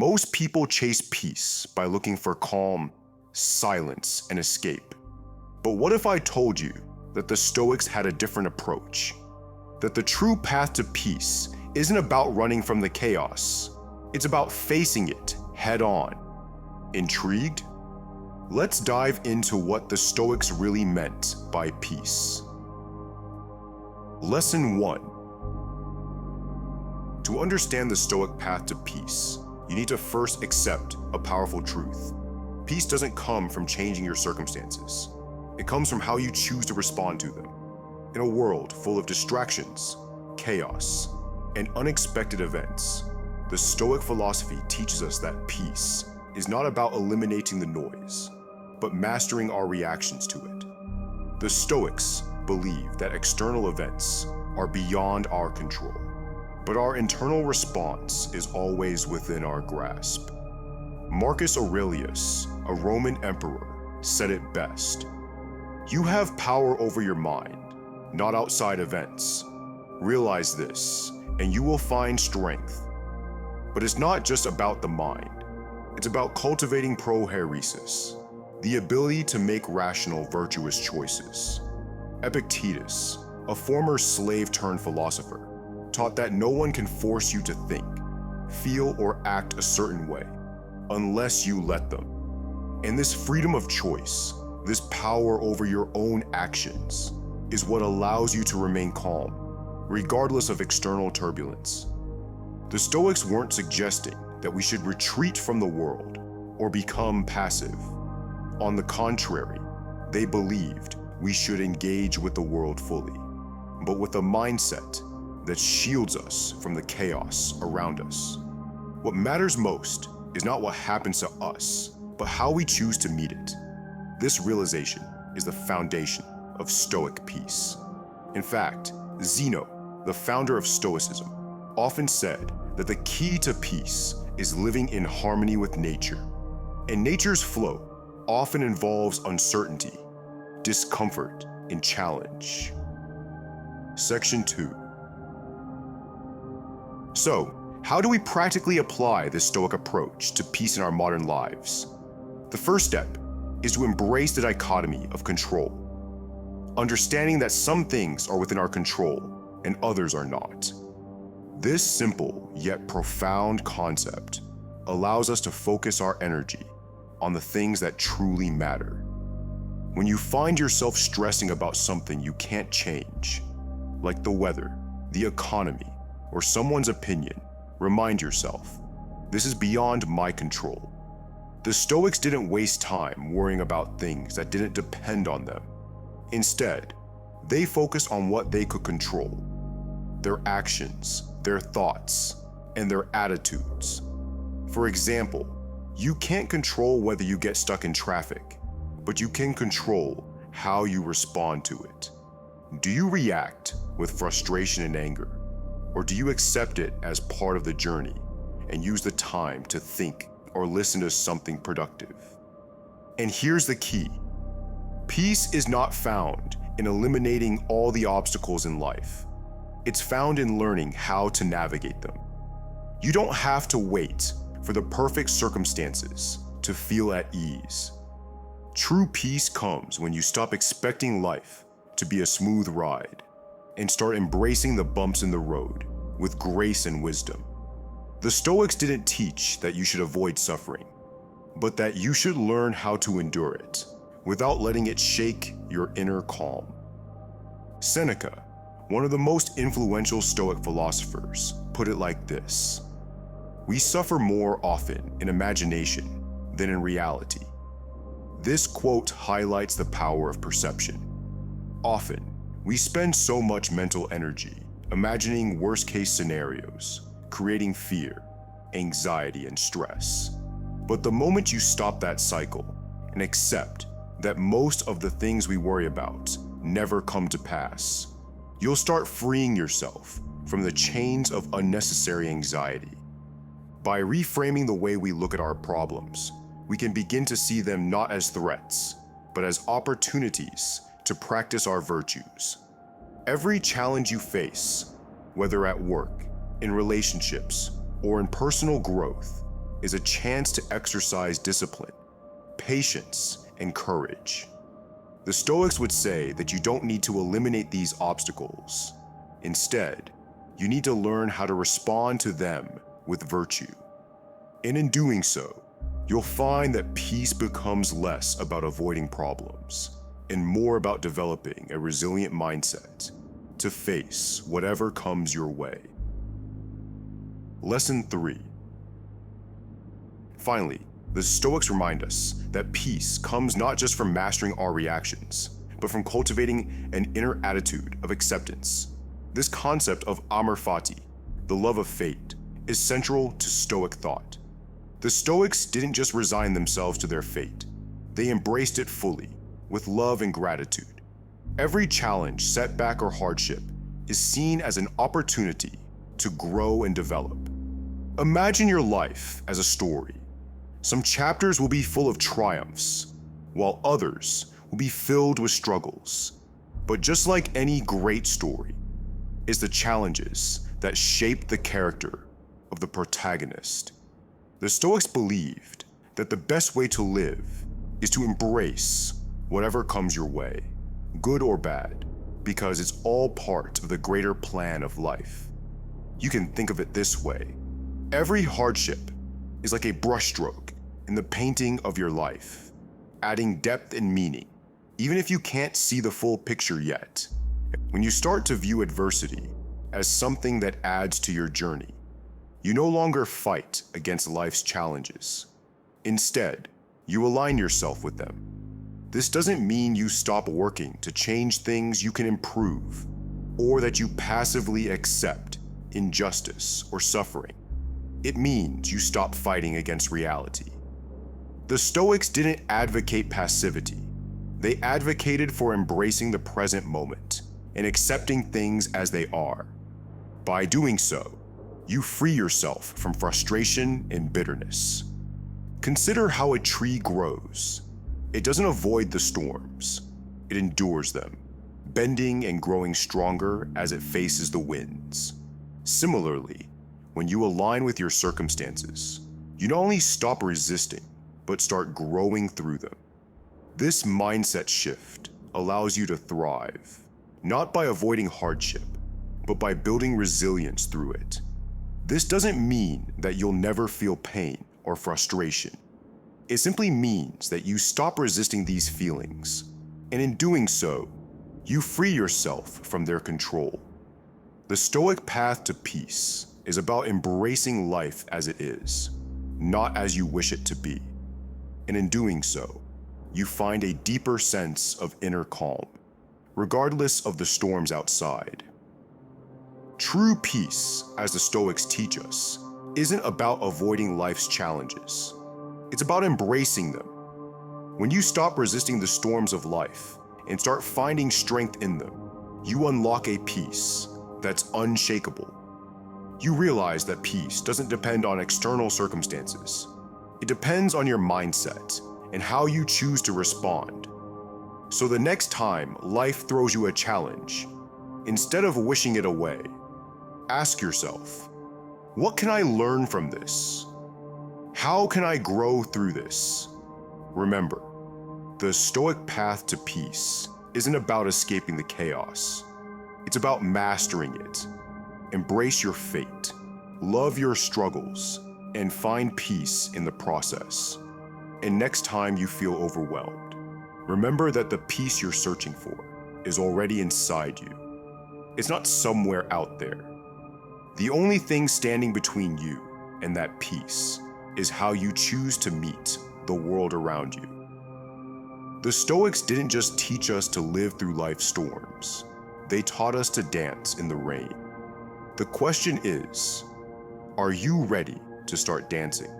Most people chase peace by looking for calm, silence, and escape. But what if I told you that the Stoics had a different approach? That the true path to peace isn't about running from the chaos. It's about facing it head on. Intrigued? Let's dive into what the Stoics really meant by peace. Lesson 1. To understand the Stoic path to peace, you need to first accept a powerful truth. Peace doesn't come from changing your circumstances. It comes from how you choose to respond to them. In a world full of distractions, chaos, and unexpected events, the Stoic philosophy teaches us that peace is not about eliminating the noise, but mastering our reactions to it. The Stoics believe that external events are beyond our control, but our internal response is always within our grasp. Marcus Aurelius, a Roman emperor, said it best: "You have power over your mind, not outside events. Realize this, and you will find strength." But it's not just about the mind. It's about cultivating prohairesis, the ability to make rational, virtuous choices. Epictetus, a former slave-turned-philosopher, taught that no one can force you to think, feel, or act a certain way unless you let them. And this freedom of choice, this power over your own actions, is what allows you to remain calm, regardless of external turbulence. The Stoics weren't suggesting that we should retreat from the world or become passive. On the contrary, they believed we should engage with the world fully, but with a mindset that shields us from the chaos around us. What matters most is not what happens to us, but how we choose to meet it. This realization is the foundation of Stoic peace. In fact, Zeno, the founder of Stoicism, often said that the key to peace is living in harmony with nature. And nature's flow often involves uncertainty, discomfort, and challenge. Section 2. So, how do we practically apply this Stoic approach to peace in our modern lives? The first step is to embrace the dichotomy of control, understanding that some things are within our control and others are not. This simple yet profound concept allows us to focus our energy on the things that truly matter. When you find yourself stressing about something you can't change, like the weather, the economy, or someone's opinion, remind yourself, this is beyond my control. The Stoics didn't waste time worrying about things that didn't depend on them. Instead, they focused on what they could control: their actions, their thoughts, and their attitudes. For example, you can't control whether you get stuck in traffic, but you can control how you respond to it. Do you react with frustration and anger, or do you accept it as part of the journey and use the time to think or listen to something productive? And here's the key: peace is not found in eliminating all the obstacles in life. It's found in learning how to navigate them. You don't have to wait for the perfect circumstances to feel at ease. True peace comes when you stop expecting life to be a smooth ride and start embracing the bumps in the road with grace and wisdom. The Stoics didn't teach that you should avoid suffering, but that you should learn how to endure it without letting it shake your inner calm. Seneca, one of the most influential Stoic philosophers, put it like this: "We suffer more often in imagination than in reality." This quote highlights the power of perception. Often, we spend so much mental energy imagining worst-case scenarios, creating fear, anxiety, and stress. But the moment you stop that cycle and accept that most of the things we worry about never come to pass, you'll start freeing yourself from the chains of unnecessary anxiety. By reframing the way we look at our problems, we can begin to see them not as threats, but as opportunities to practice our virtues. Every challenge you face, whether at work, in relationships, or in personal growth, is a chance to exercise discipline, patience, and courage. The Stoics would say that you don't need to eliminate these obstacles. Instead, you need to learn how to respond to them with virtue. And in doing so, you'll find that peace becomes less about avoiding problems and more about developing a resilient mindset to face whatever comes your way. Lesson 3. Finally, the Stoics remind us that peace comes not just from mastering our reactions, but from cultivating an inner attitude of acceptance. This concept of Amor Fati, the love of fate, is central to Stoic thought. The Stoics didn't just resign themselves to their fate, they embraced it fully, with love and gratitude. Every challenge, setback, or hardship is seen as an opportunity to grow and develop. Imagine your life as a story. Some chapters will be full of triumphs, while others will be filled with struggles. But just like any great story, it's the challenges that shape the character of the protagonist. The Stoics believed that the best way to live is to embrace whatever comes your way, good or bad, because it's all part of the greater plan of life. You can think of it this way. Every hardship is like a brushstroke in the painting of your life, adding depth and meaning, even if you can't see the full picture yet. When you start to view adversity as something that adds to your journey, you no longer fight against life's challenges. Instead, you align yourself with them. This doesn't mean you stop working to change things you can improve, or that you passively accept injustice or suffering. It means you stop fighting against reality. The Stoics didn't advocate passivity. They advocated for embracing the present moment and accepting things as they are. By doing so, you free yourself from frustration and bitterness. Consider how a tree grows. It doesn't avoid the storms. It endures them, bending and growing stronger as it faces the winds. Similarly, when you align with your circumstances, you not only stop resisting, but start growing through them. This mindset shift allows you to thrive, not by avoiding hardship, but by building resilience through it. This doesn't mean that you'll never feel pain or frustration. It simply means that you stop resisting these feelings, and in doing so, you free yourself from their control. The Stoic path to peace is about embracing life as it is, not as you wish it to be. And in doing so, you find a deeper sense of inner calm, regardless of the storms outside. True peace, as the Stoics teach us, isn't about avoiding life's challenges. It's about embracing them. When you stop resisting the storms of life and start finding strength in them, you unlock a peace that's unshakable. You realize that peace doesn't depend on external circumstances. It depends on your mindset and how you choose to respond. So the next time life throws you a challenge, instead of wishing it away, ask yourself, what can I learn from this? How can I grow through this? Remember, the Stoic path to peace isn't about escaping the chaos. It's about mastering it. Embrace your fate, love your struggles, and find peace in the process. And next time you feel overwhelmed, remember that the peace you're searching for is already inside you. It's not somewhere out there. The only thing standing between you and that peace is how you choose to meet the world around you. The Stoics didn't just teach us to live through life's storms. They taught us to dance in the rain. The question is, are you ready to start dancing?